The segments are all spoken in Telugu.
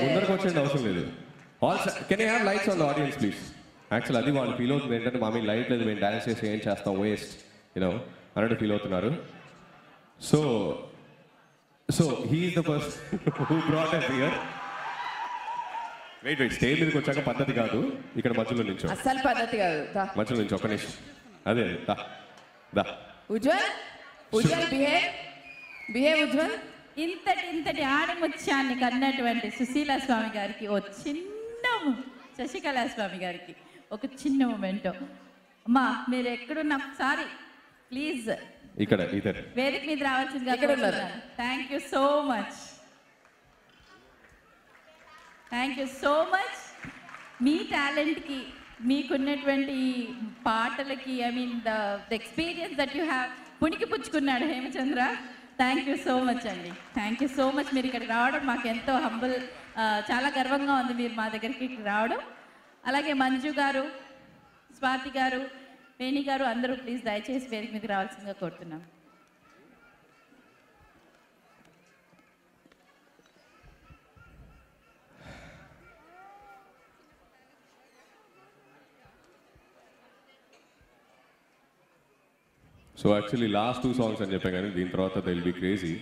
ముందరకు వచ్చేది అవసరం లేదు. Can I have lights on the audience please? Actual అది వాళ్ళు ఫీల్ అవుతుంది ఏంటంటే మా మీద లైట్ లేదు, మేము డాన్స్ చేసి ఏం చేస్తాం వేస్ట్ యూనో అన్నట్టు ఫీల్ అవుతున్నారు. So he is the person who brought us here. Wait stage మీదకి వచ్చాక పద్ధతి కాదు, ఇక్కడ మధ్యలో నుంచి అసలు పద్ధతి కాదు, మధ్యలో నుంచి ఒక్క నిమిషం. అదే దా ఉజ్వల్ బిహేవ్ ఉజ్వల్. ఇంతటి ఆడముత్యాన్ని కన్నటువంటి సుశీల స్వామి గారికి ఓ చిన్న, శశికళా స్వామి గారికి ఒక చిన్న మూమెంట్. అమ్మా మీరు ఎక్కడున్నా సారీ ప్లీజ్ ఇక్కడ వేదిక మీద రావాల్సిందిగా. Thank you so much, thank you so much. మీ టాలెంట్కి, మీకున్నటువంటి పాటలకి, I mean the experience that you have పుణికి పుచ్చుకున్నాడు Hemachandra. Thank you so much అండి, థ్యాంక్ యూ సో మచ్. మీరు ఇక్కడికి రావడం మాకు ఎంతో హంబుల్, చాలా గర్వంగా ఉంది మీరు మా దగ్గరికి రావడం. అలాగే మంజు గారు, స్వాతి గారు, వేణి గారు అందరూ ప్లీజ్ దయచేసి వేదిక మీదకి రావాల్సిందిగా కోరుతున్నాం. సో యాక్చువల్లీ లాస్ట్ 2 songs అని చెప్పాను కానీ దీని తర్వాత they will be crazy.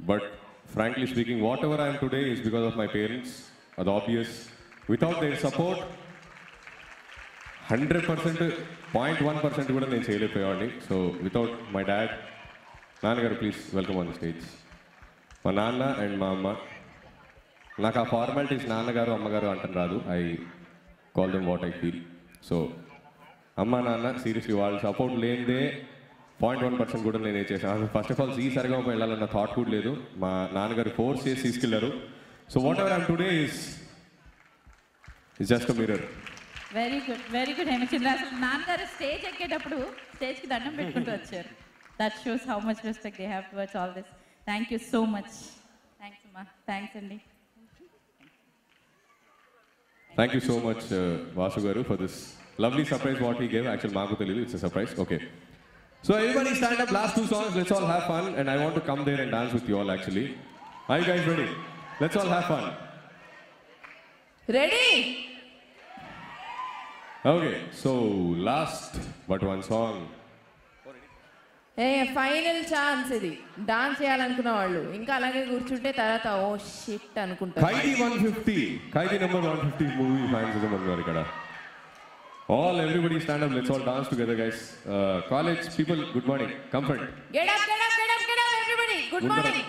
But frankly speaking what ever I'm today is because of my parents. అది ఆబ్వియస్. వితౌట్ దేర్ సపోర్ట్ 100%, 0.1% కూడా నేను చేయలేకపోయేవాడిని. సో వితౌట్ మై డాడ్, నాన్నగారు please welcome on the stage. మా నాన్న అండ్ మా అమ్మ, నాకు ఆ ఫార్మాలిటీస్ నాన్నగారు అమ్మగారు అంటాను రాదు. I call them what I feel. So అమ్మ నాన్న సీరియస్లీ వాళ్ళ సపోర్ట్ లేనిదే 0.1% కూడా నేను ఏం చేశాను. ఫస్ట్ ఆఫ్ ఆల్ సరిగమపై వెళ్ళాలన్న థాట్ కూడా లేదు. మా నాన్నగారు ఫోర్స్ చేసి తీసుకెళ్లారు. So what I'm today is just a mirror. Very good, very good Hemachandra. అసలు నాన్నగారు స్టేజ్ ఎక్కేటప్పుడు స్టేజ్కి దండం పెట్టుకుంటూ వచ్చారు. That shows how much respect they have towards all this. Thank you so much. Thanks అమ్మా, థ్యాంక్స్ అండి. Thank you so much Vasu garu for this lovely surprise what he gave. Actually maaku teliyadu, it's a surprise. Okay, so everybody stand up, last 2 songs, let's all have fun. And I want to come there and dance with you all actually. Are you guys ready? Let's all have fun. Ready? Okay, so last but one song. Final chance ఇది. డాన్స్ చేయాలనుకున్న వాళ్ళు ఇంకా అలాగే కూర్చుంటే తర్వాత ఓ షిట్ అనుకుంటారు. ఖైదీ 150, ఖైదీ నెంబర్ 150 మూవీ ఫ్యాన్స్ ఉన్నారు ఇక్కడ. All everybody stand up, let's all dance together guys. College people, good morning, come front. Get up everybody, good morning.